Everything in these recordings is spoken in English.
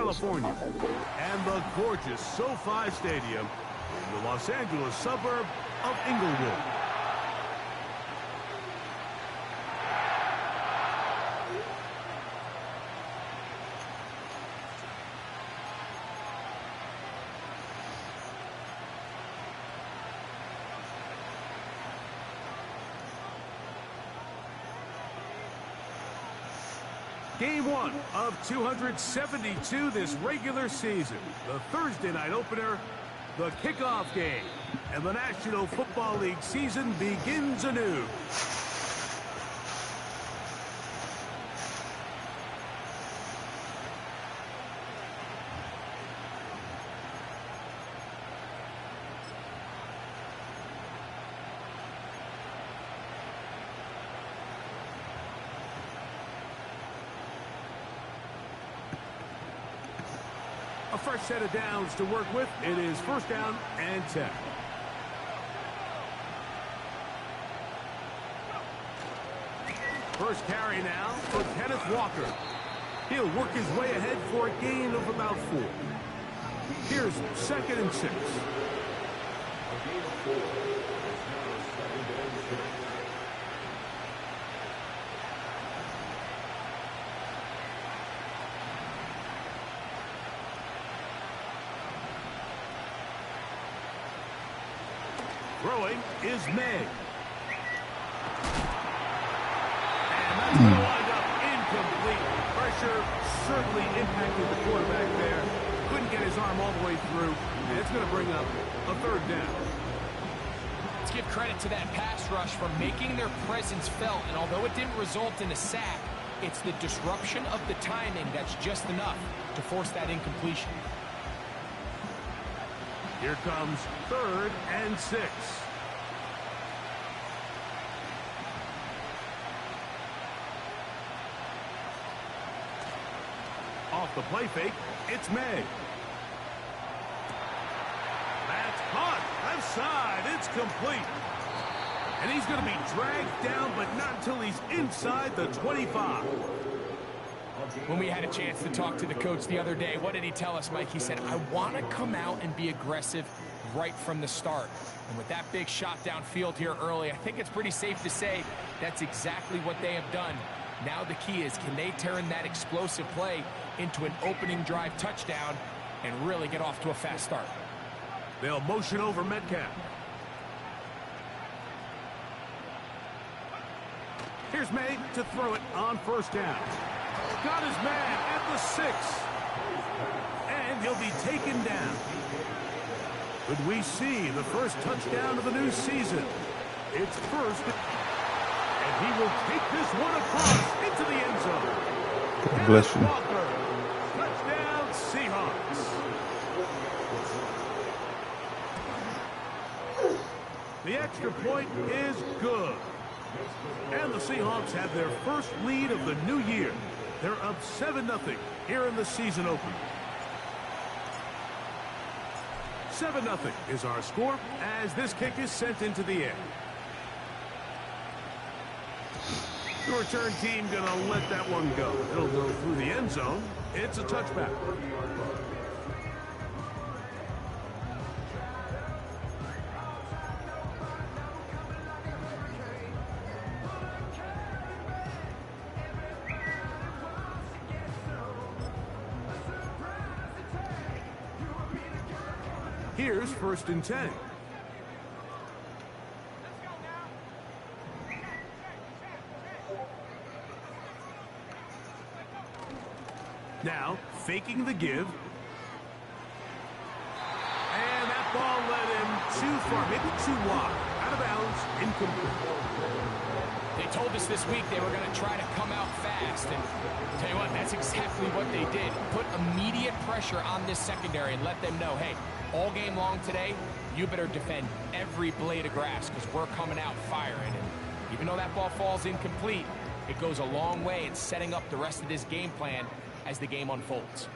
California, and the gorgeous SoFi Stadium in the Los Angeles suburb of Inglewood. Game 1 of 272 this regular season. The Thursday night opener, the kickoff game. And the National Football League season begins anew. A fresh set of downs to work with. It is first down and 10. First carry now for Kenneth Walker. He'll work his way ahead for a gain of about 4. Here's 2nd and 6. Throwing is May. And that's going to wind up incomplete. Pressure certainly impacted the quarterback there. Couldn't get his arm all the way through. And it's going to bring up a 3rd down. Let's give credit to that pass rush for making their presence felt. And although it didn't result in a sack, it's the disruption of the timing that's just enough to force that incompletion. Here comes 3rd and 6. Off the play fake, it's May. That's caught. Left side, it's complete. And he's going to be dragged down, but not until he's inside the 25. When we had a chance to talk to the coach the other day, what did he tell us, Mike? He said, I want to come out and be aggressive right from the start. And with that big shot downfield here early, I think it's pretty safe to say that's exactly what they have done. Now the key is, can they turn that explosive play into an opening drive touchdown and really get off to a fast start? They'll motion over Metcalf. Here's May to throw it on 1st down. Got his man at the 6. And he'll be taken down. Could we see the first touchdown of the new season? It's first. And he will take this one across into the end zone. God bless you. Walker. Touchdown, Seahawks. The extra point is good. And the Seahawks have their first lead of the new year. They're up 7-0 here in the season opener. 7-0 is our score as this kick is sent into the air. The return team going to let that one go. It'll go through the end zone. It's a touchback. Here's 1st and 10. Now, faking the give. And that ball led him too far, maybe too wide. Out of bounds, incomplete. They told us this week they were going to try to come out fast. And tell you what, that's exactly what they did. Put immediate pressure on this secondary and let them know, hey, all game long today, you better defend every blade of grass because we're coming out firing. And even though that ball falls incomplete, it goes a long way in setting up the rest of this game plan as the game unfolds.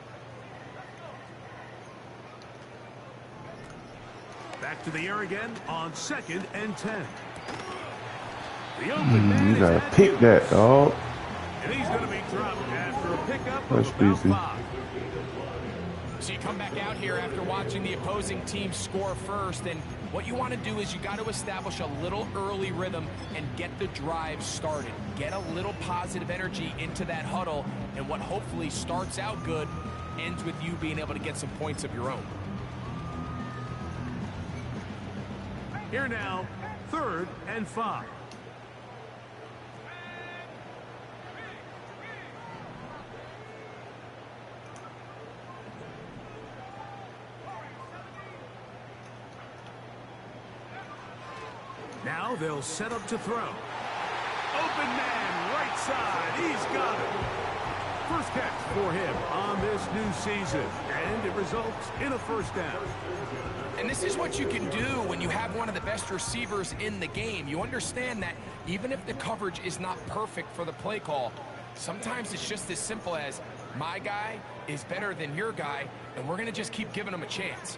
Back to the air again on 2nd and 10. The open man you gotta is pick that, dog. And he's going to be dropped after a pickup That's of about easy. 5. So you come back out here after watching the opposing team score first, and what you want to do is you got to establish a little early rhythm and get the drive started. Get a little positive energy into that huddle, and what hopefully starts out good ends with you being able to get some points of your own. Here now, 3rd and 5. Now they'll set up to throw. Open man, right side. He's got it. First catch for him on this new season, and it results in a first down. And this is what you can do when you have one of the best receivers in the game. You understand that even if the coverage is not perfect for the play call, sometimes it's just as simple as my guy is better than your guy, and we're going to just keep giving him a chance.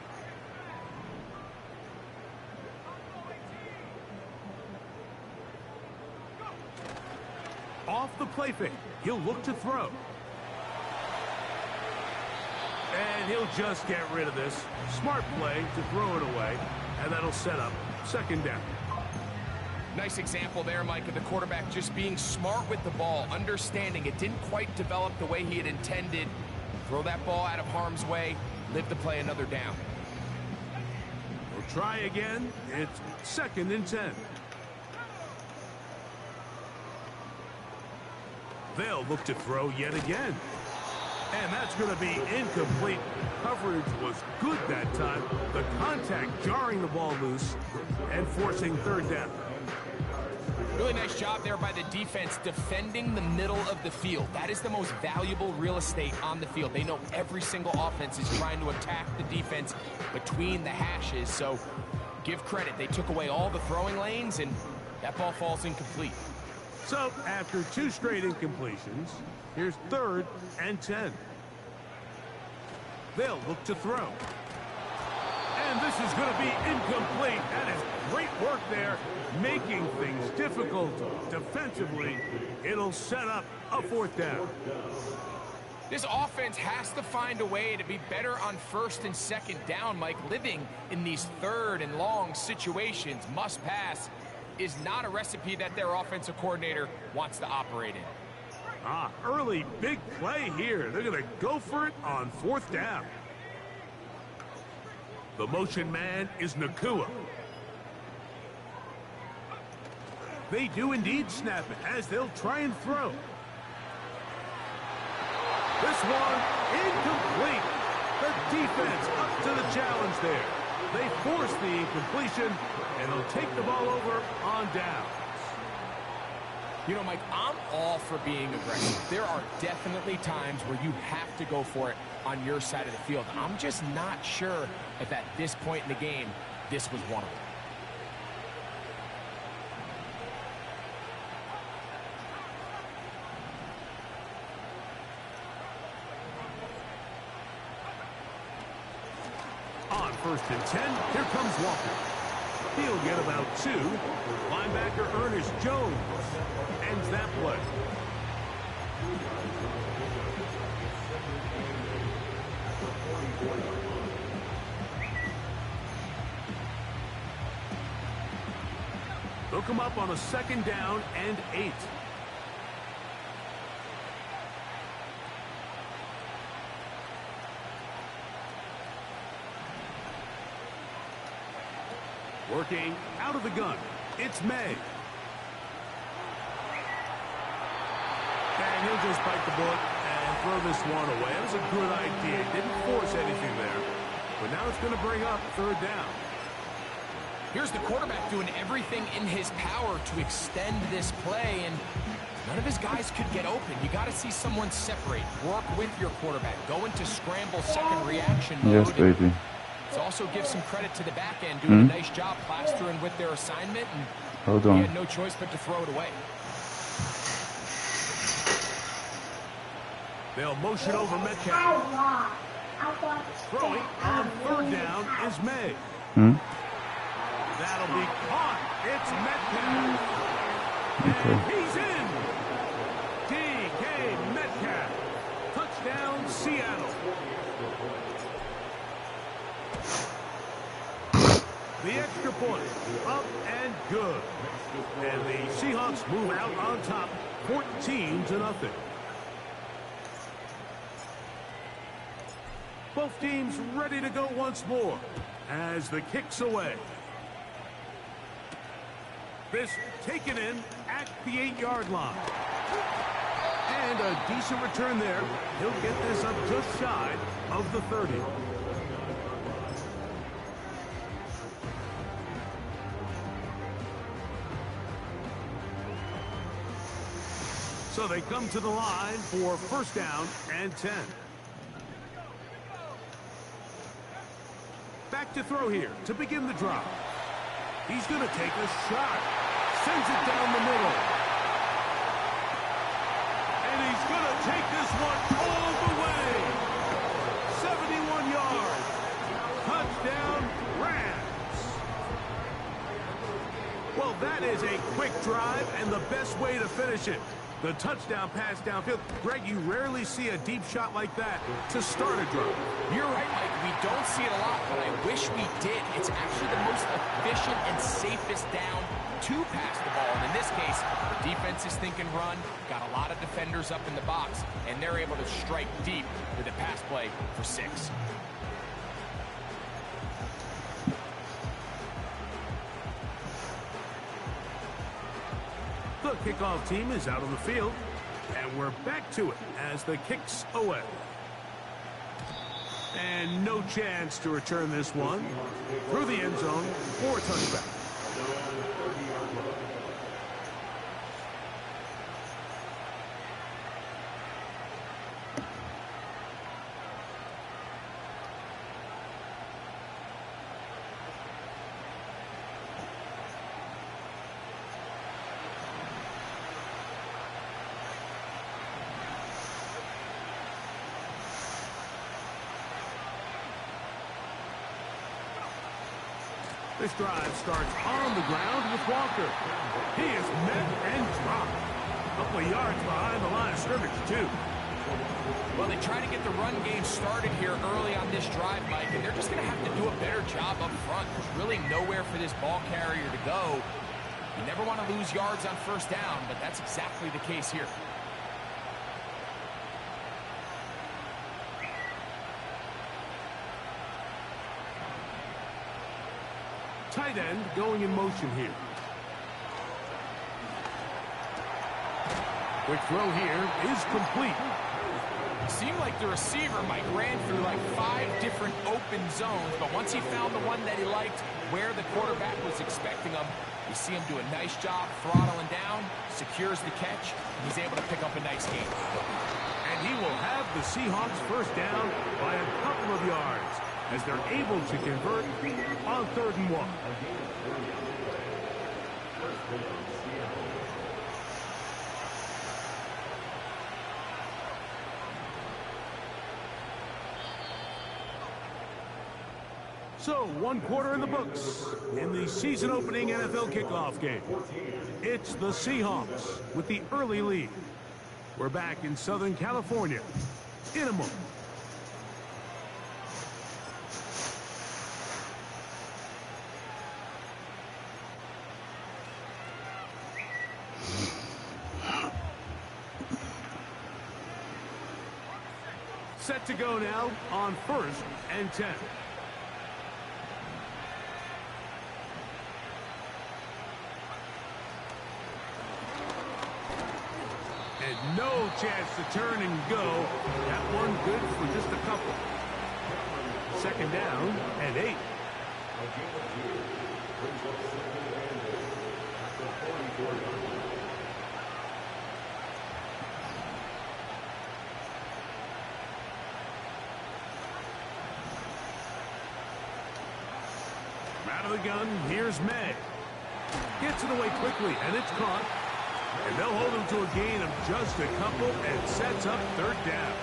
Off the play fake, he'll look to throw. And he'll just get rid of this. Smart play to throw it away, and that'll set up 2nd down. Nice example there, Mike, of the quarterback just being smart with the ball, understanding it didn't quite develop the way he had intended. Throw that ball out of harm's way, live to play another down. We'll try again. It's 2nd and 10. They'll look to throw yet again. And that's going to be incomplete. Coverage was good that time. The contact jarring the ball loose and forcing 3rd down. Really nice job there by the defense defending the middle of the field. That is the most valuable real estate on the field. They know every single offense is trying to attack the defense between the hashes. So give credit. They took away all the throwing lanes, and that ball falls incomplete. So after 2 straight incompletions, here's 3rd and 10. They'll look to throw. And this is going to be incomplete. That is great work there, making things difficult defensively. It'll set up a 4th down. This offense has to find a way to be better on 1st and 2nd down, Mike. Living in these 3rd and long situations, must pass, is not a recipe that their offensive coordinator wants to operate in. Early big play here. They're going to go for it on 4th down. The motion man is Nakua. They do indeed snap it as they'll try and throw. This one incomplete. The defense up to the challenge there. They force the incompletion, and they'll take the ball over on downs. You know, Mike, I'm all for being aggressive. There are definitely times where you have to go for it on your side of the field. I'm just not sure if at this point in the game, this was one of them. On 1st and 10, here comes Walker. He'll get about 2. Linebacker Ernest Jones ends that play. They'll come up on a 2nd down and 8. Working out of the gun, it's May. And he'll just bite the bullet and throw this one away. That was a good idea. Didn't force anything there. But now it's going to bring up 3rd down. Here's the quarterback doing everything in his power to extend this play, and none of his guys could get open. You got to see someone separate. Work with your quarterback. Go into scramble 2nd reaction mode. Yes, baby. Let's also give some credit to the back end, doing a nice job plastering with their assignment, and Hold on. he had no choice but to throw it away. They'll motion over Metcalf. Throwing on 3rd down is May. That'll be caught. It's Metcalf. And he's in. DK Metcalf. Touchdown, Seattle. foot. Up and good. And the Seahawks move out on top, 14-0. Both teams ready to go once more as the kick's away. This taken in at the 8-yard line. And a decent return there. He'll get this up just shy of the 30. So they come to the line for first down and 10. Back to throw here to begin the drive. He's going to take a shot. Sends it down the middle. And he's going to take this one all the way. 71 yards. Touchdown, Rams. Well, that is a quick drive and the best way to finish it. The touchdown pass downfield. Greg, you rarely see a deep shot like that to start a drive. You're right, Mike. We don't see it a lot, but I wish we did. It's actually the most efficient and safest down to pass the ball. And in this case, the defense is thinking run, got a lot of defenders up in the box, and they're able to strike deep with a pass play for 6. The kickoff team is out on the field, and we're back to it as the kick's away. And no chance to return this one through the end zone for a touchback. This drive starts on the ground with Walker. He is met and dropped. A couple of yards behind the line of scrimmage, too. Well, they try to get the run game started here early on this drive, Mike, and they're just going to have to do a better job up front. There's really nowhere for this ball carrier to go. You never want to lose yards on first down, but that's exactly the case here. Tight end going in motion here. Quick throw here is complete. Seemed like the receiver, Mike, ran through like 5 different open zones, but once he found the one that he liked, where the quarterback was expecting him, you see him do a nice job throttling down, secures the catch, and he's able to pick up a nice gain. And he will have the Seahawks first down by a couple of yards as they're able to convert on 3rd and 1. So, 1 quarter in the books in the season-opening NFL kickoff game. It's the Seahawks with the early lead. We're back in Southern California in a moment. Set to go now on 1st and 10. And no chance to turn and go. That one good for just a couple. 2nd down and 8. Out of the gun, here's May. Gets it away quickly, and it's caught. And they'll hold him to a gain of just a couple and sets up 3rd down.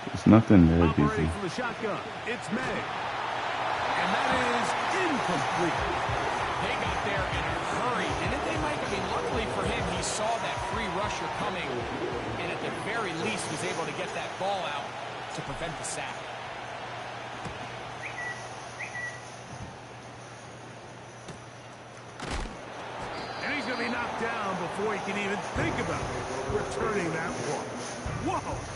There's nothing there, Operating busy. from the shotgun, it's May. And that is incomplete. They got there in a hurry, didn't they? pressure coming, and at the very least was able to get that ball out to prevent the sack. And he's going to be knocked down before he can even think about returning that one. Whoa!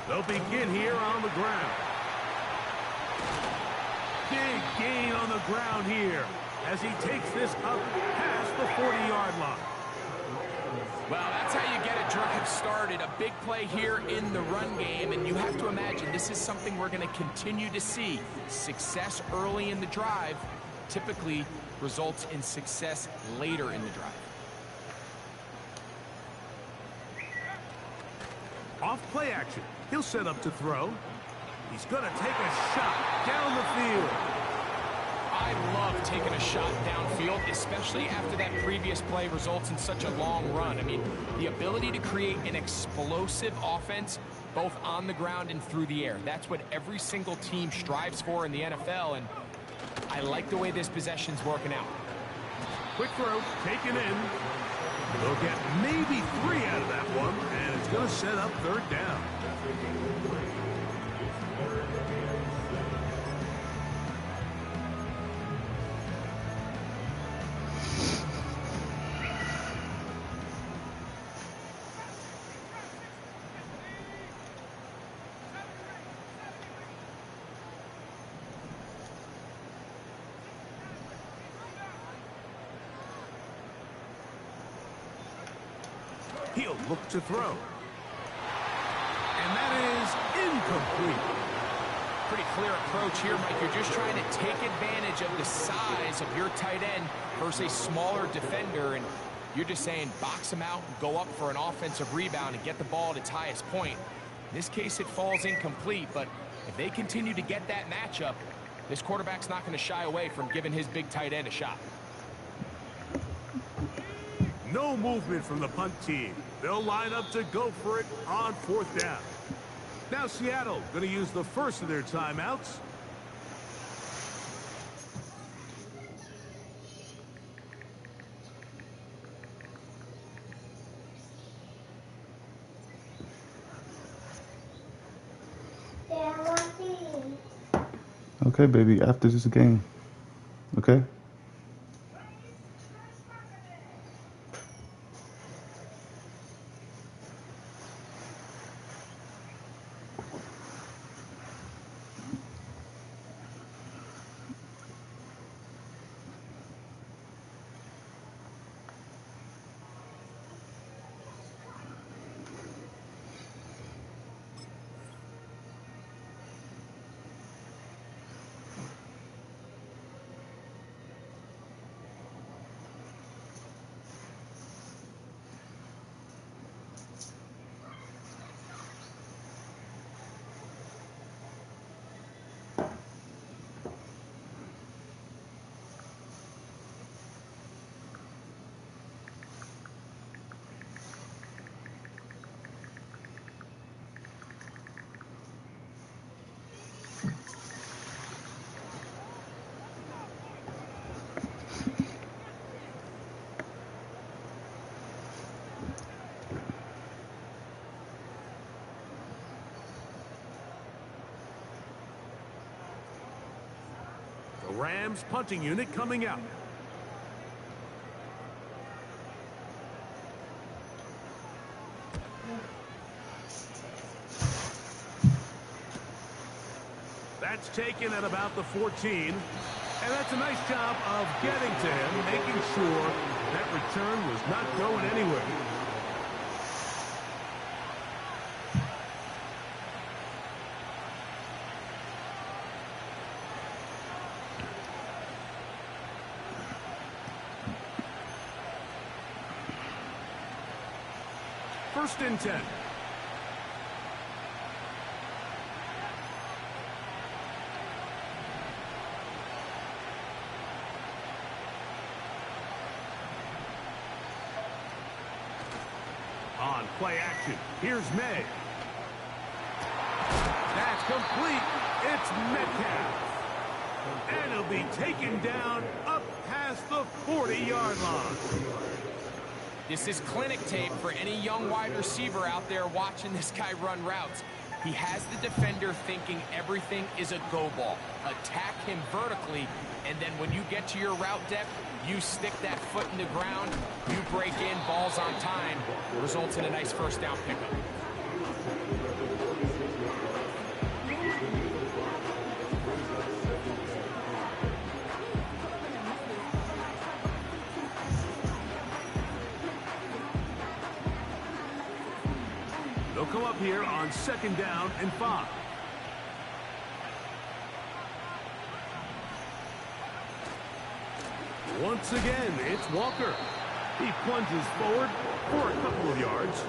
They'll begin here on the ground. Big gain on the ground here as he takes this up past the 40-yard line. Well, that's how you get a drive started. A big play here in the run game, and you have to imagine this is something we're going to continue to see. Success early in the drive typically results in success later in the drive. Off play action. He'll set up to throw. He's going to take a shot down the field. I love taking a shot downfield, especially after that previous play results in such a long run. I mean, the ability to create an explosive offense both on the ground and through the air. That's what every single team strives for in the NFL, and I like the way this possession's working out. Quick throw, taken in. They'll get maybe 3 out of that one, and it's going to set up third down. He'll look to throw. And that is incomplete. Pretty clear approach here, Mike. You're just trying to take advantage of the size of your tight end versus a smaller defender, and you're just saying box him out and go up for an offensive rebound and get the ball at its highest point. In this case, it falls incomplete, but if they continue to get that matchup, this quarterback's not going to shy away from giving his big tight end a shot. No movement from the punt team. They'll line up to go for it on 4th down. Now Seattle going to use the first of their timeouts. Okay, baby, after this game. Okay? The Rams punting unit coming out. That's taken at about the 14. And that's a nice job of getting to him, making sure that return was not going anywhere. First and 10. On play action, here's May. That's complete. It's Metcalf. And he'll be taken down up past the 40-yard line. This is clinic tape for any young wide receiver out there watching this guy run routes. He has the defender thinking everything is a go ball. Attack him vertically, and then when you get to your route depth, you stick that foot in the ground, you break in, balls on time, results in a nice first down pickup. They'll come up here on 2nd down and 5. Once again, it's Walker. He plunges forward for a couple of yards.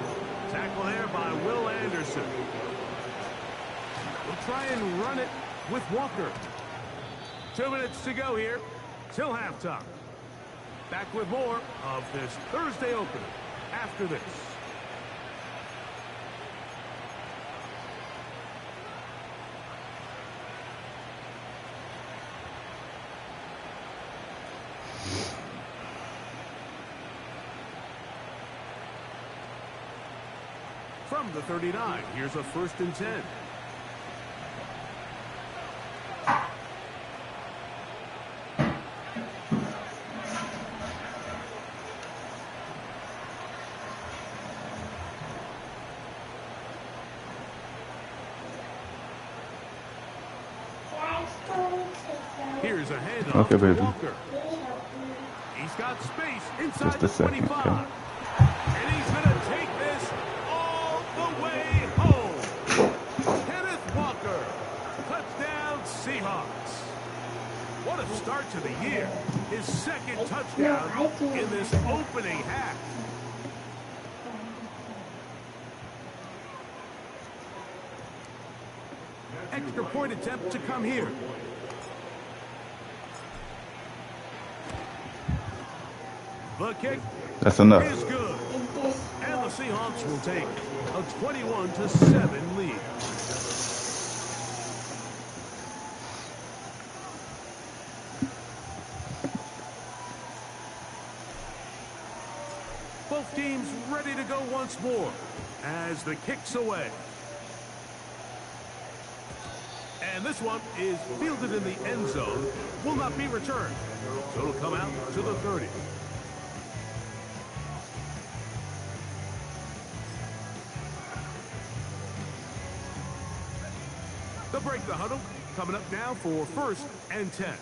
Tackle there by Will Anderson. We'll try and run it with Walker. 2 minutes to go here till halftime. Back with more of this Thursday opener after this. From the 39, here's a 1st and 10. Here's a handoff Okay, baby. to Walker. He's got space inside Just a the second, 25. okay. And he's going to take this all the way home. Kenneth Walker. Touchdown, Seahawks. What a start to the year. His 2nd touchdown in this opening half. Extra point attempt to come here. The kick That's enough. is good. And the Seahawks will take a 21-7 lead. Both teams ready to go once more as the kick's away. And this one is fielded in the end zone, will not be returned. So it'll come out to the 30. They'll break the huddle, coming up now for 1st and 10.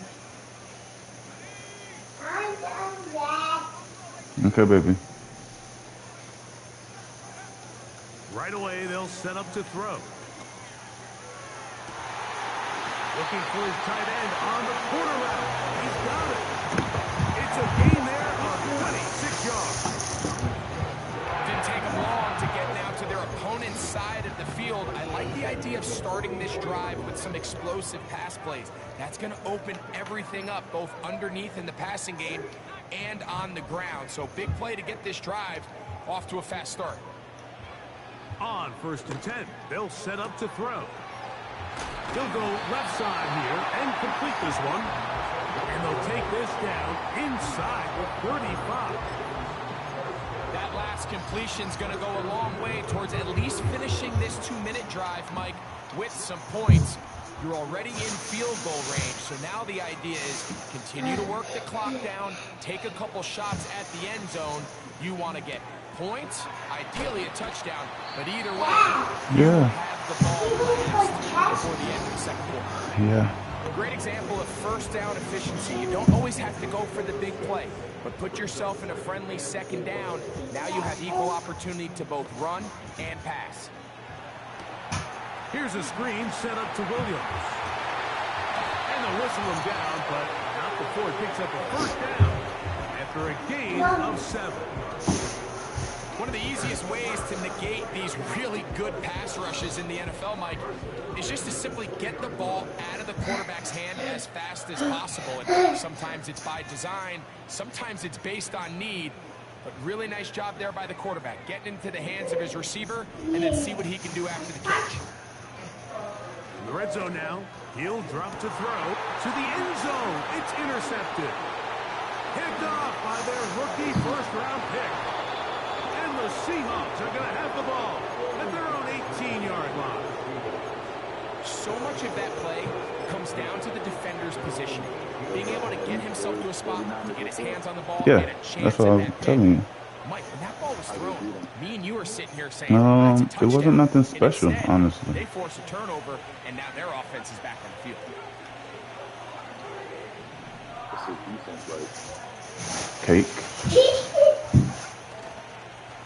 Okay, baby. Right away, they'll set up to throw. Looking for his tight end on the corner route. He's got it. It's a gain there of 26 yards. Didn't take them long to get down to their opponent's side of the field. I like the idea of starting this drive with some explosive pass plays. That's going to open everything up, both underneath in the passing game and on the ground. So big play to get this drive off to a fast start. On 1st and 10, they'll set up to throw. He'll go left side here and complete this one. And they'll take this down inside the 35. That last completion's going to go a long way towards at least finishing this 2-minute drive, Mike, with some points. You're already in field goal range, so now the idea is continue to work the clock down, take a couple shots at the end zone. You want to get points, ideally a touchdown, but either way, you have the ball last before the end of the 2nd quarter. Yeah. Great example of first down efficiency. You don't always have to go for the big play, but put yourself in a friendly 2nd down. Now you have equal opportunity to both run and pass. Here's a screen set up to Williams. And they'll whistle him down, but not before it picks up a 1st down after a gain of 7. One of the easiest ways to negate these really good pass rushes in the NFL, Mike, is just to simply get the ball out of the quarterback's hand as fast as possible. And sometimes it's by design, sometimes it's based on need. But really nice job there by the quarterback, getting into the hands of his receiver, and then see what he can do after the catch. In the red zone now, he'll drop to throw to the end zone. It's intercepted. Picked off by their rookie first-round pick. And the Seahawks are going to have the ball at their own 18-yard line. So much of that play comes down to the defender's positioning. Being able to get himself to a spot, to get his hands on the ball, Yeah, get a chance that's what I was telling you. Mike, when that ball was thrown, me and you were sitting here saying, that's a touchdown. It wasn't nothing And special, instead, honestly. They force a turnover, and now their offense is back on the field. Cake.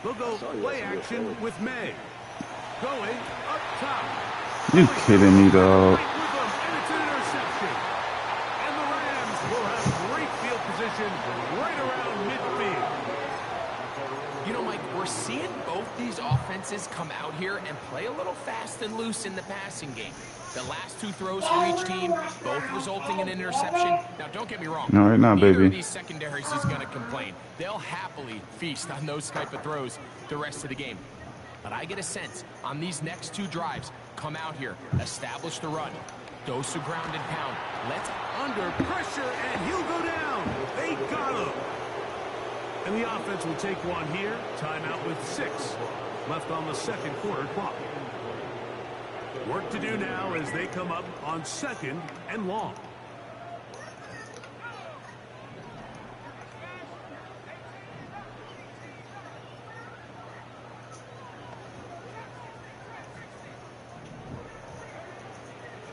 They'll go play action with May. Going up top. You kidding me, dog? And it's an interception. And the Rams will have great field position right around midfield. You know, Mike, we're seeing both these offenses come out here and play a little fast and loose in the passing game. The last two throws for each team, both resulting in an interception. Now, don't get me wrong. No, right now, Neither baby. of these secondaries is going to complain. They'll happily feast on those type of throws the rest of the game. But I get a sense on these next two drives, come out here, establish the run, dose of ground and pound. Let's Under pressure, and he'll go down. They got him. And the offense will take one here. Timeout with 6 left on the second quarter clock. Work to do now as they come up on 2nd and long.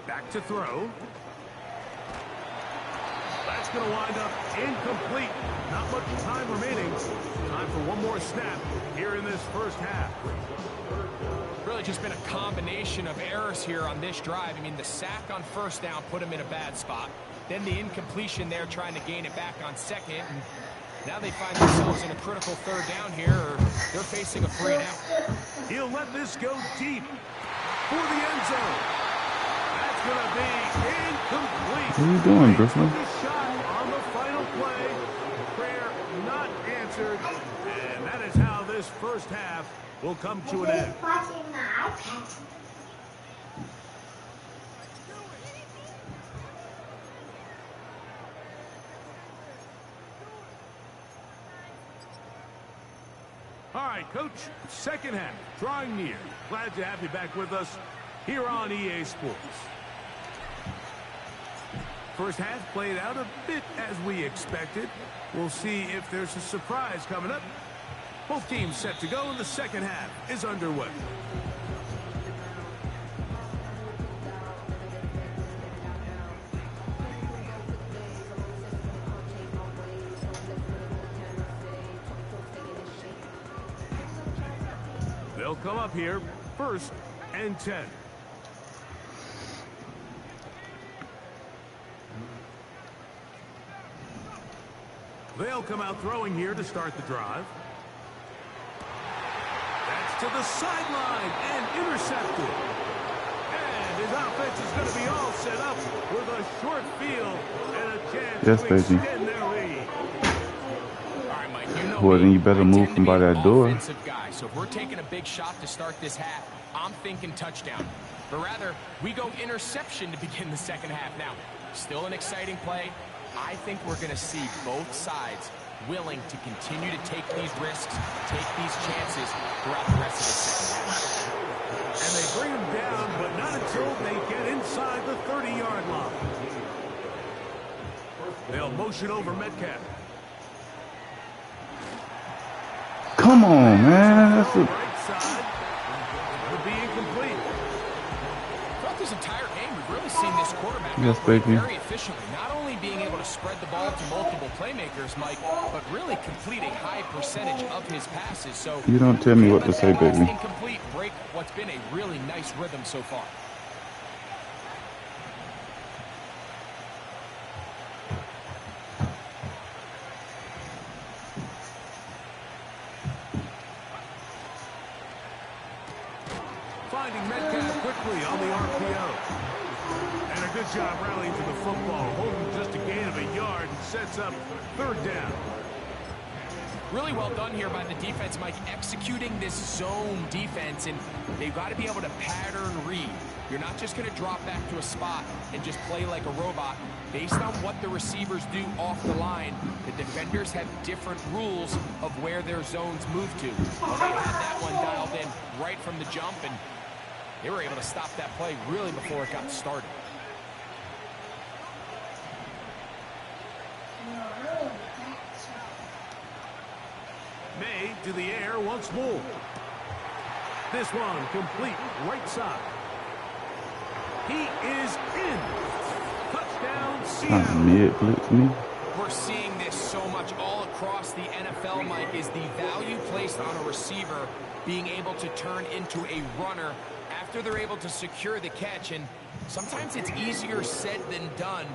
Back to throw. That's going to wind up incomplete. Not much time remaining. Time for one more snap here in this first half. really just been a combination of errors here on this drive. I mean, the sack on first down put him in a bad spot. Then the incompletion there trying to gain it back on second. And now they find themselves in a critical third down here, or they're facing a 3-and-out. He'll let this go deep for the end zone. That's going to be incomplete. What are you doing, Griffin? Shot on the final play. Prayer not answered. And that is how this first half will come to an end. All right, Coach, second half, drawing near. Glad to have you back with us here on EA Sports. First half played out a bit as we expected. We'll see if there's a surprise coming up. Both teams set to go, and the second half is underway. They'll come up here, 1st and 10. They'll come out throwing here to start the drive. That's to the sideline and intercepted. And his offense is going to be all set up with a short field and a chance to extend their lead. All right, Mike, you know well, then you better move from by that door. Guy, so if we're taking a big shot to start this half, I'm thinking touchdown. But rather, we go interception to begin the second half. Now, still an exciting play. I think we're going to see both sides willing to continue to take these risks, take these chances throughout the rest of the second half. And they bring him down, but not until they get inside the 30-yard line. They'll motion over Metcalf. Come on, man. That's a... Right side would be incomplete. Throughout this entire game, we've really seen this quarterback operate very efficiently. Not only being able to spread the ball to multiple playmakers, Mike, but really completing high percentage of his passes. So you don't tell me what to say, baby. Incomplete, break what's been a really nice rhythm so far. Finding Metcalf quickly on the RPO. And a good job rallying to the football. Holding just a gain of a yard and sets up 3rd down. Really well done here by the defense, Mike, executing this zone defense, and they've got to be able to pattern read. You're not just going to drop back to a spot and just play like a robot. Based on what the receivers do off the line, the defenders have different rules of where their zones move to. Well, they had that one dialed in right from the jump, and they were able to stop that play really before it got started. May to the air once more. This one complete right side. He is in. Touchdown, Seattle. Mid-blitz me. We're seeing this so much all across the NFL, Mike, is the value placed on a receiver being able to turn into a runner after they're able to secure the catch. And sometimes it's easier said than done.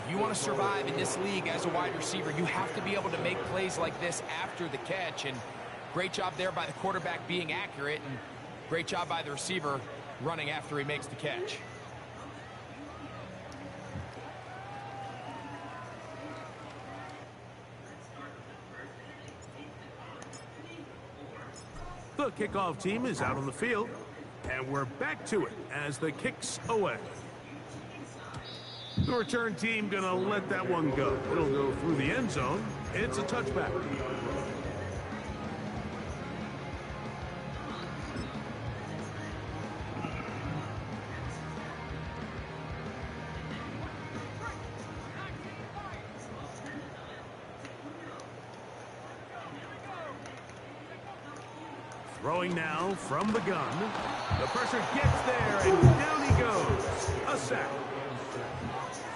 If you want to survive in this league as a wide receiver, you have to be able to make plays like this after the catch. And great job there by the quarterback being accurate, and great job by the receiver running after he makes the catch. The kickoff team is out on the field, and we're back to it as the kick's away. The return team gonna let that one go. It'll go through the end zone. It's a touchback. Throwing now from the gun. The pressure gets there, and down he goes. A sack.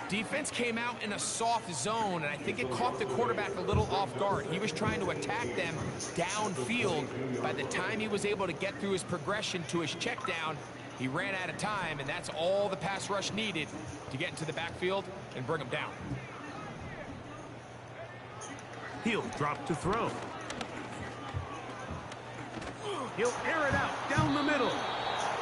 Defense came out in a soft zone, and I think it caught the quarterback a little off guard. He was trying to attack them downfield. By the time he was able to get through his progression to his check down, he ran out of time, and that's all the pass rush needed to get into the backfield and bring him down. He'll drop to throw. He'll air it out down the middle.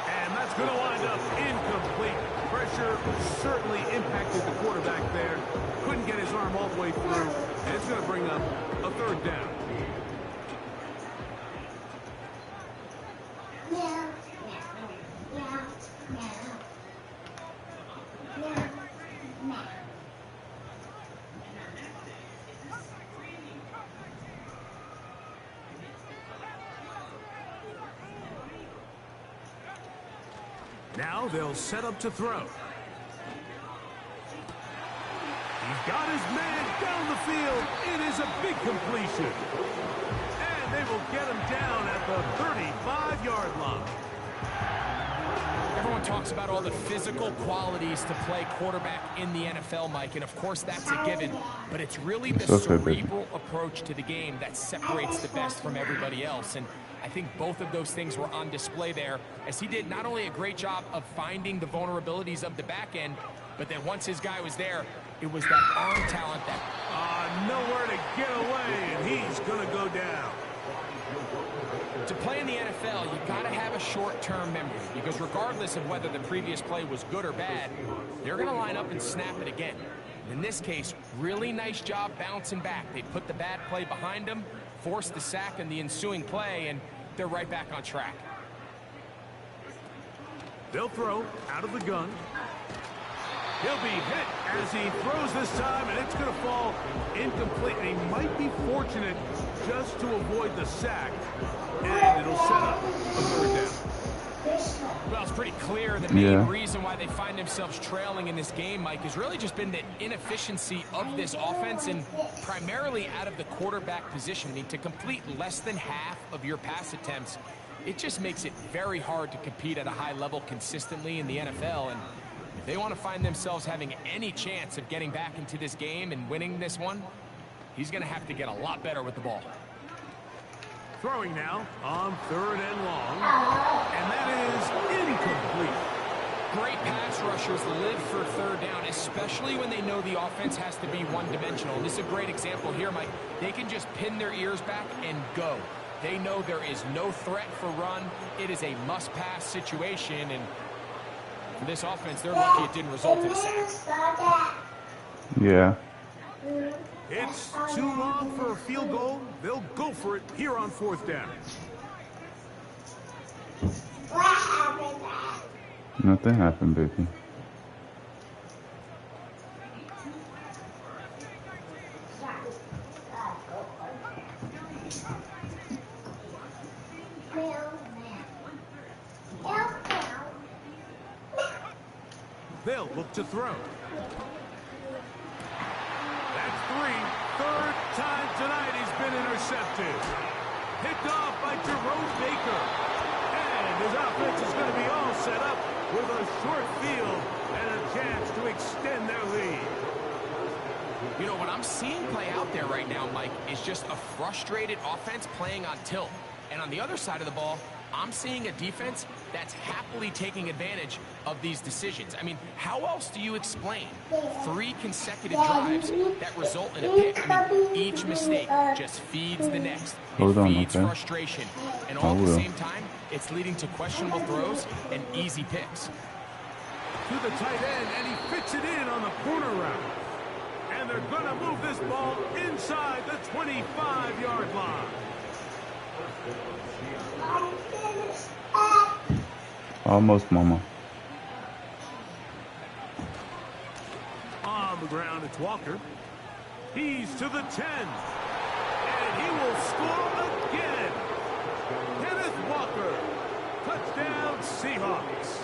And that's going to wind up incomplete. Pressure certainly impacted the quarterback there. Couldn't get his arm all the way through. And it's going to bring up a third down. Now they'll set up to throw. He's got his man down the field. It is a big completion. And they will get him down at the 35-yard line. Everyone talks about all the physical qualities to play quarterback in the NFL, Mike, and of course that's a given, but it's really the cerebral approach to the game that separates the best from everybody else. And I think both of those things were on display there, as he did not only a great job of finding the vulnerabilities of the back end, but then once his guy was there, it was that arm talent that... nowhere to get away, and he's going to go down. To play in the NFL, you've got to have a short-term memory, because regardless of whether the previous play was good or bad, they're going to line up and snap it again. In this case, really nice job bouncing back. They put the bad play behind them, forced the sack in the ensuing play, and they're right back on track. They'll throw out of the gun. He'll be hit as he throws this time, and it's going to fall incomplete. And he might be fortunate just to avoid the sack, and it'll set up a third down. Well, it's pretty clear the main reason why they find themselves trailing in this game, Mike, has really just been the inefficiency of this offense, and primarily out of the quarterback position. I mean, to complete less than half of your pass attempts, it just makes it very hard to compete at a high level consistently in the NFL. And if they want to find themselves having any chance of getting back into this game and winning this one, he's going to have to get a lot better with the ball. Throwing now on third and long, and that is incomplete. Great pass rushers live for third down, especially when they know the offense has to be one-dimensional. This is a great example here, Mike. They can just pin their ears back and go. They know there is no threat for run. It is a must-pass situation, and for this offense, they're lucky it didn't result in a sack. Yeah. It's too long for a field goal. They'll go for it here on 4th down. Nothing happened, baby. They'll look to throw. That's 3. Third time tonight he's been intercepted. Picked off by Jerome Baker. And his offense is going to be all set up with a short field and a chance to extend their lead. You know, what I'm seeing play out there right now, Mike, is just a frustrated offense playing on tilt. And on the other side of the ball, I'm seeing a defense that's happily taking advantage of these decisions. I mean, how else do you explain 3 consecutive drives that result in a pick? I mean, each mistake just feeds the next. It feeds frustration. And all at the same time, it's leading to questionable throws and easy picks. To the tight end, and he fits it in on the corner route. And they're going to move this ball inside the 25-yard line. Almost, mama. On the ground, it's Walker. He's to the 10. And he will score again. Kenneth Walker. Touchdown, Seahawks.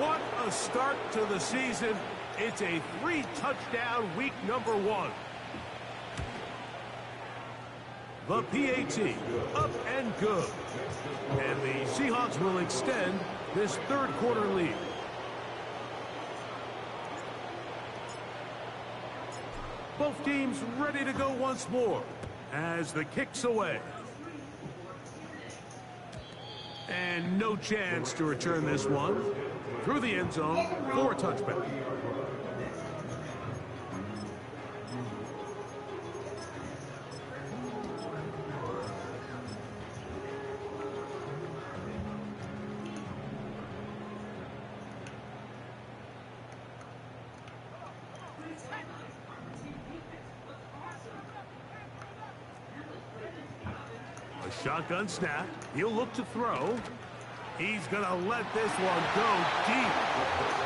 What a start to the season. It's a 3-touchdown week number 1. The PAT, up and good. And the Seahawks will extend this third quarter lead. Both teams ready to go once more as the kick's away. And no chance to return this one through the end zone for a touchback. Shotgun snap. He'll look to throw. He's going to let this one go deep.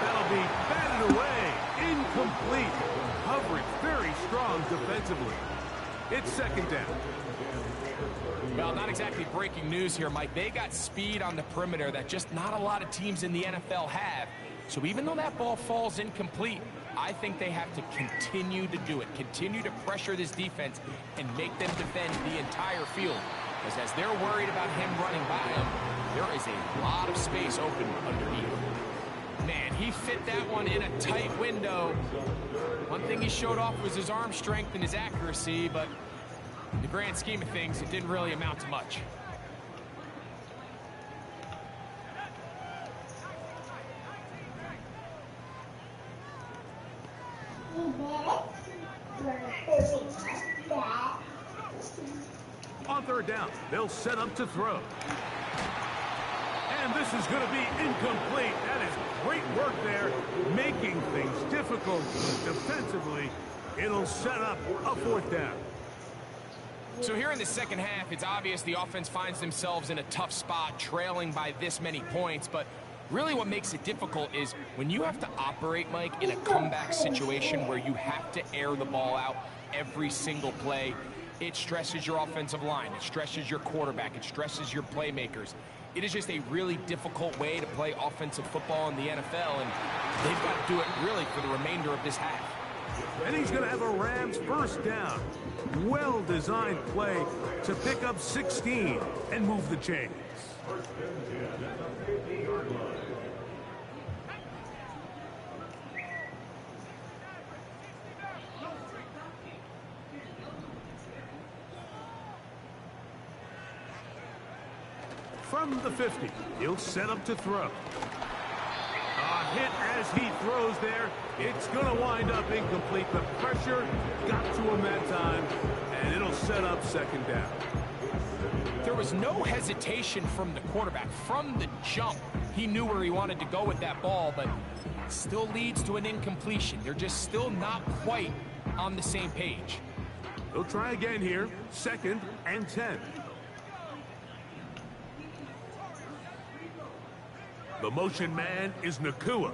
That'll be batted away. Incomplete. Coverage very strong defensively. It's 2nd down. Well, not exactly breaking news here, Mike. They got speed on the perimeter that just not a lot of teams in the NFL have. So even though that ball falls incomplete, I think they have to continue to do it. Continue to pressure this defense and make them defend the entire field. Because as they're worried about him running by them, there is a lot of space open underneath. Man, he fit that one in a tight window. One thing he showed off was his arm strength and his accuracy, but in the grand scheme of things, it didn't really amount to much. On 3rd down, they'll set up to throw. And this is going to be incomplete. That is great work there, making things difficult defensively. It'll set up a 4th down. So here in the second half, it's obvious the offense finds themselves in a tough spot, trailing by this many points. But really what makes it difficult is when you have to operate, Mike, in a comeback situation where you have to air the ball out every single play. It stresses your offensive line. It stresses your quarterback. It stresses your playmakers. It is just a really difficult way to play offensive football in the NFL, and they've got to do it really for the remainder of this half. And he's going to have a Rams 1st down. Well-designed play to pick up 16 and move the chains. From the 50, he'll set up to throw. A hit as he throws there. It's going to wind up incomplete. The pressure got to him that time, and it'll set up 2nd down. There was no hesitation from the quarterback. From the jump, he knew where he wanted to go with that ball, but it still leads to an incompletion. They're just still not quite on the same page. They'll try again here. 2nd and 10. The motion man is Nakua.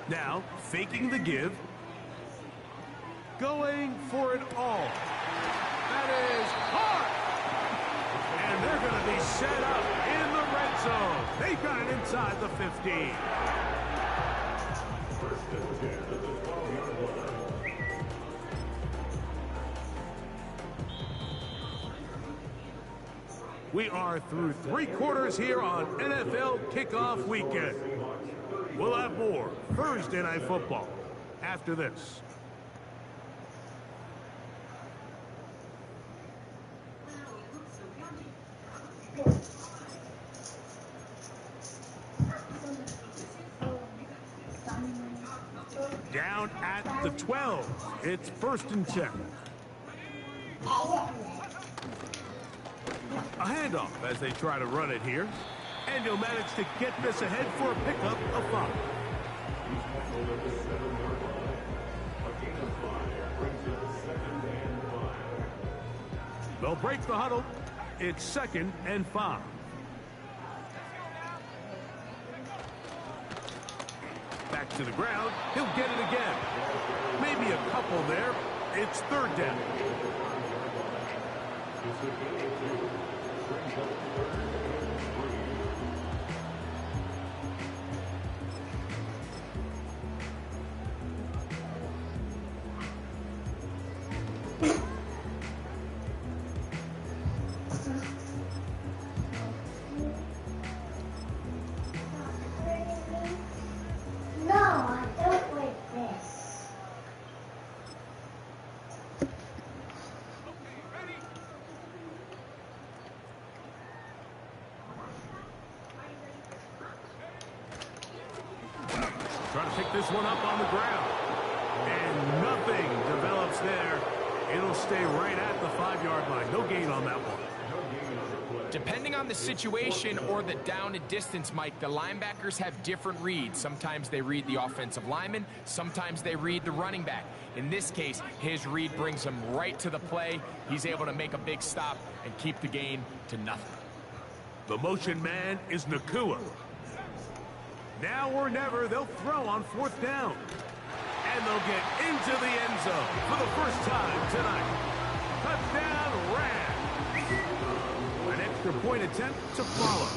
Now, faking the give. Going for it all. That is hard. And they're going to be set up in the red zone. They've got it inside the 15. We are through 3 quarters here on NFL Kickoff Weekend. We'll have more Thursday Night Football after this. Down at the 12. It's 1st and 10. A handoff as they try to run it here. And he'll manage to get this ahead for a pickup of 5. They'll break the huddle. It's 2nd and 5. Back to the ground. He'll get it again. Maybe a couple there. It's 3rd down. Trying to pick this one up on the ground. And nothing develops there. It'll stay right at the 5-yard line. No gain on that one. Depending on the situation or the down and distance, Mike, the linebackers have different reads. Sometimes they read the offensive lineman. Sometimes they read the running back. In this case, his read brings him right to the play. He's able to make a big stop and keep the gain to nothing. The motion man is Nakua. Now or never, they'll throw on 4th down. And they'll get into the end zone for the first time tonight. Touchdown, Rams. An extra point attempt to follow.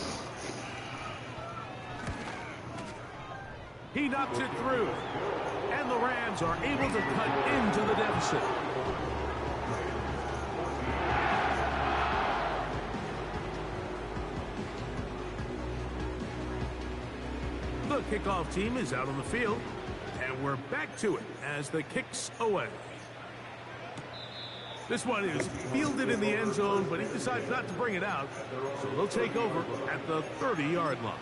He knocks it through. And the Rams are able to cut into the deficit. The kickoff team is out on the field, and we're back to it as the kick's away. This one is fielded in the end zone, but he decides not to bring it out, so they'll take over at the 30-yard line.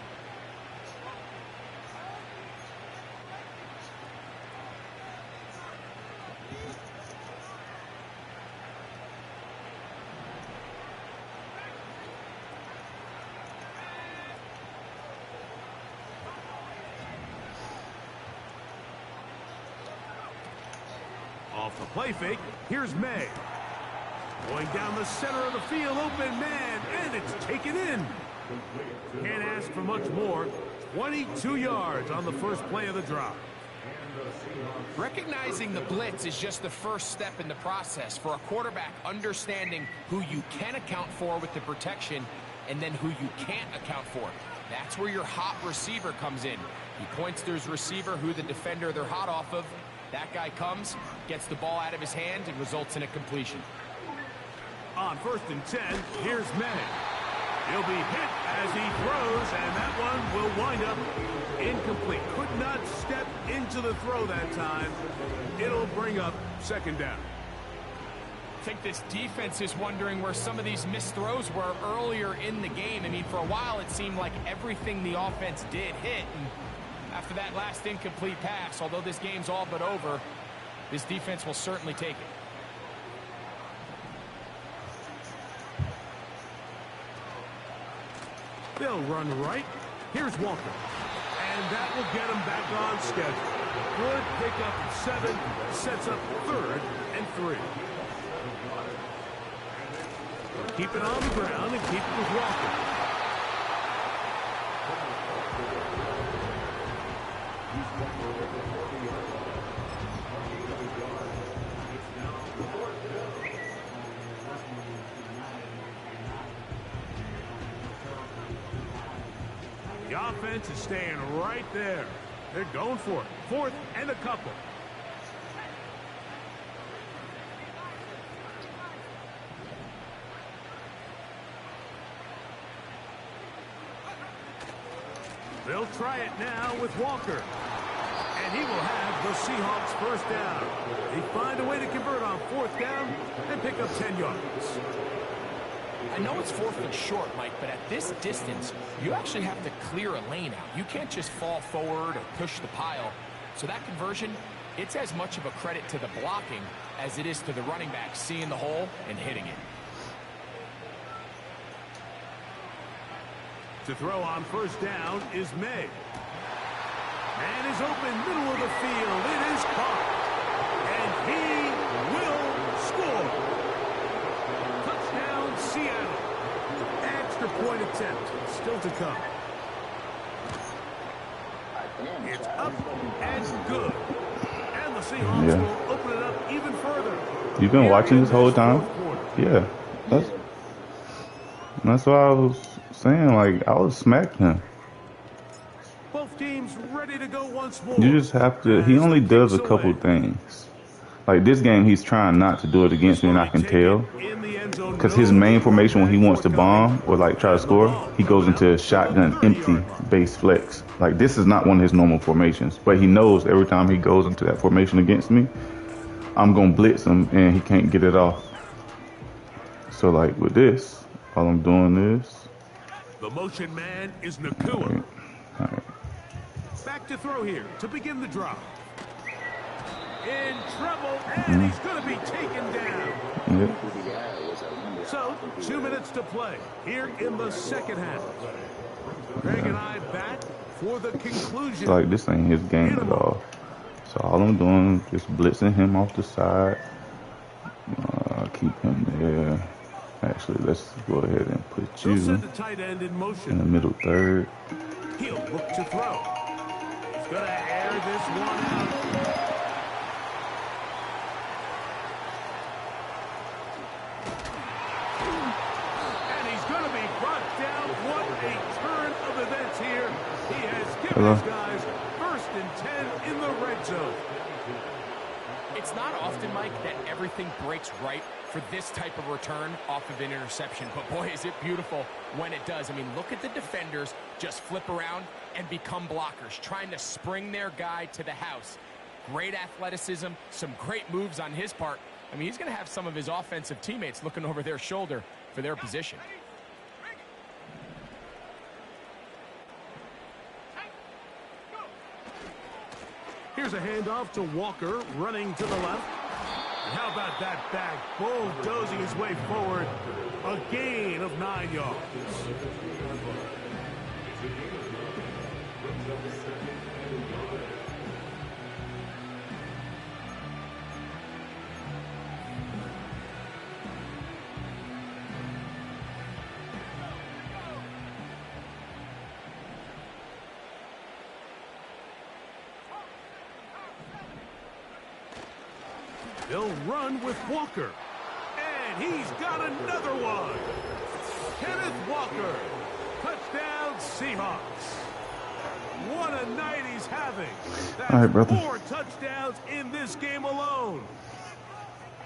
Off the play fake, here's May. Going down the center of the field, open man, and it's taken in. Can't ask for much more. 22 yards on the first play of the drive. Recognizing the blitz is just the first step in the process for a quarterback, understanding who you can account for with the protection and then who you can't account for. That's where your hot receiver comes in. He points to his receiver, who the defender they're hot off of. That guy comes, gets the ball out of his hand, and results in a completion. On 1st and 10, here's May. He'll be hit as he throws, and that one will wind up incomplete. Could not step into the throw that time. It'll bring up 2nd down. I think this defense is wondering where some of these missed throws were earlier in the game. I mean, for a while it seemed like everything the offense did hit, and after that last incomplete pass, although this game's all but over, this defense will certainly take it. They'll run right. Here's Walker. And that will get him back on schedule. Good pickup at 7. Sets up 3rd and 3. Keep it on the ground and keep it with Walker. The offense is staying right there. They're going for it. 4th and a couple. They'll try it now with Walker. And he will have the Seahawks first down. They find a way to convert on 4th down and pick up 10 yards. I know it's 4th and short, Mike, but at this distance, you actually have to clear a lane out. You can't just fall forward or push the pile. So that conversion, it's as much of a credit to the blocking as it is to the running back seeing the hole and hitting it. To throw on 1st down is May. And is open middle of the field. It is caught. And he will score. Touchdown, Seattle. Extra point attempt still to come. It's up and good. And the Seahawks will open it up even further. You've been watching this whole time? Yeah. That's why I was saying, like, I was smacking him. Both teams ready to go once more. You just have to. He only does a couple things. Like this game, he's trying not to do it against me, and I can tell. Because his main formation when he wants to bomb or like try to score, he goes into a shotgun empty base flex. Like this is not one of his normal formations. But he knows every time he goes into that formation against me, I'm going to blitz him and he can't get it off. So like with this, all I'm doing is... The motion man is Nakua. All right. Back to throw here to begin the drive. In trouble, and he's going to be taken down. Yep. So, 2 minutes to play here in the second half. Greg and I back for the conclusion. It's like this ain't his game at all. So all I'm doing is just blitzing him off the side. Keep him there. Actually, let's go ahead and put you Send the tight end in motion. in the middle third. He'll look to throw. He's going to air this one out. And he's going to be brought down. What a turn of events here. He has given his guys 1st and 10 in the red zone. It's not often, Mike, that everything breaks right for this type of return off of an interception. But boy, is it beautiful when it does. I mean, look at the defenders just flip around and become blockers, trying to spring their guy to the house. Great athleticism, some great moves on his part. I mean, he's going to have some of his offensive teammates looking over their shoulder for their position. Here's a handoff to Walker, running to the left. How about that back bulldozing his way forward? A gain of 9 yards. They'll run with Walker. And he's got another one. Kenneth Walker. Touchdown, Seahawks. What a night he's having. That's all right, brother. 4 touchdowns in this game alone.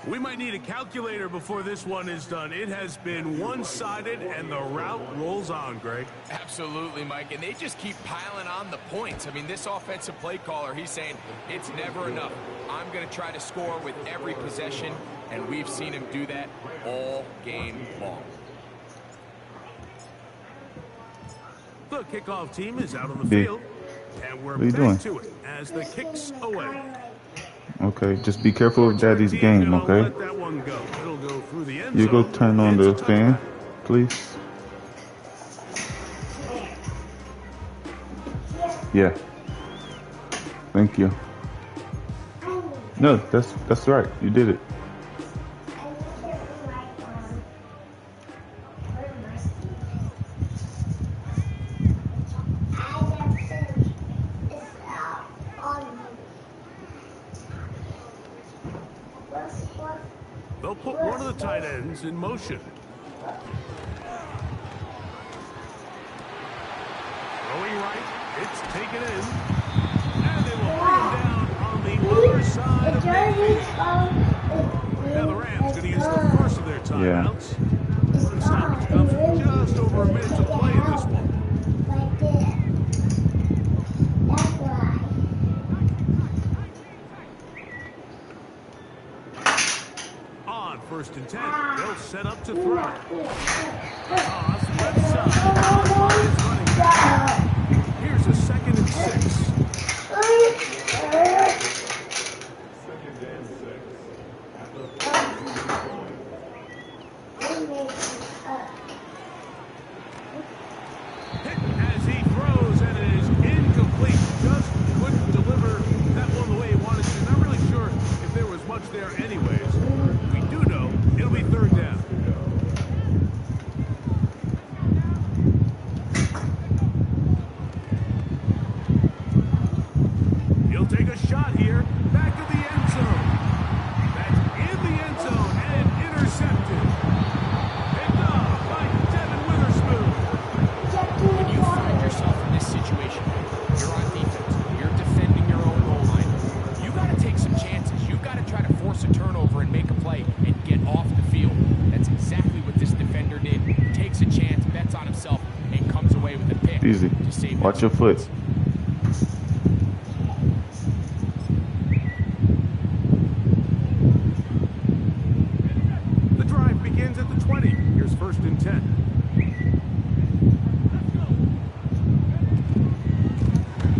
We might need a calculator before this one is done. It has been one-sided, and the route rolls on, Greg. Absolutely, Mike, and they just keep piling on the points. I mean, this offensive play caller, he's saying it's never enough. I'm going to try to score with every possession, and we've seen him do that all game long. The kickoff team is out on the field, and we're back to it as the kicks away. Okay, just be careful with Daddy's game, okay? You go turn on the fan, please. Yeah. Thank you. No, that's right. You did it. They'll put one of the tight ends in motion. Throwing right, it's taken in. And they will bring him down on the other side of midfield. Now the Rams going to use the first of their timeouts. The stoppage comes with just over a minute to play in this one. On 1st and 10, they'll set up to throw. Toss left side. Lions running back. Here's a 2nd and 6. As he throws, and it is incomplete. Just couldn't deliver that one the way he wanted to. Not really sure if there was much there anyways. We do know it'll be 3rd down. He'll take a shot here. Back of the end zone. That's in the end zone and intercepted. Picked off by Devin Witherspoon. When you find yourself in this situation, you're on defense, you're defending your own goal line, you got to take some chances. You've got to try to force a turnover and make a play and get off the field. That's exactly what this defender did. Takes a chance, bets on himself, and comes away with a pick. Easy. To save Watch your foot. The drive begins at the 20. Here's 1st and 10.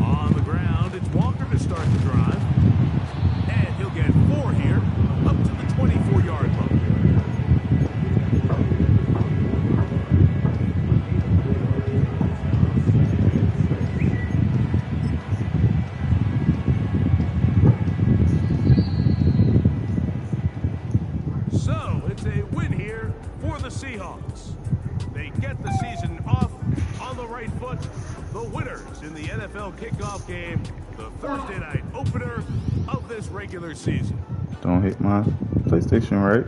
On the ground, it's Walker to start the drive. And he'll get 4 here, up to the 24-yard line. So, it's a win here for the Seahawks. They get the season off on the right foot. The winners in the NFL kickoff game, the Thursday night opener of this regular season. Don't hit my PlayStation, right?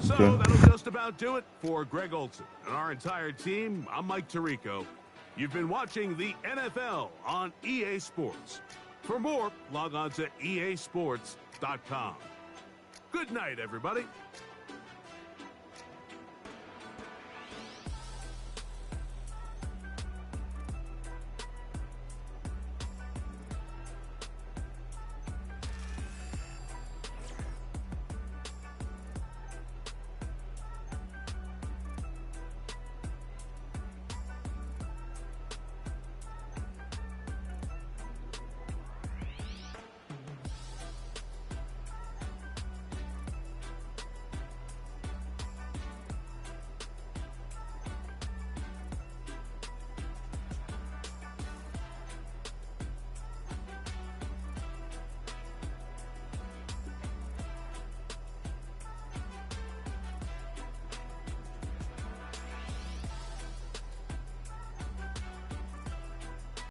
So Okay. that'll just about do it for Greg Olson and our entire team. I'm Mike Tirico. You've been watching the NFL on EA Sports. For more, log on to easports.com. Good night, everybody.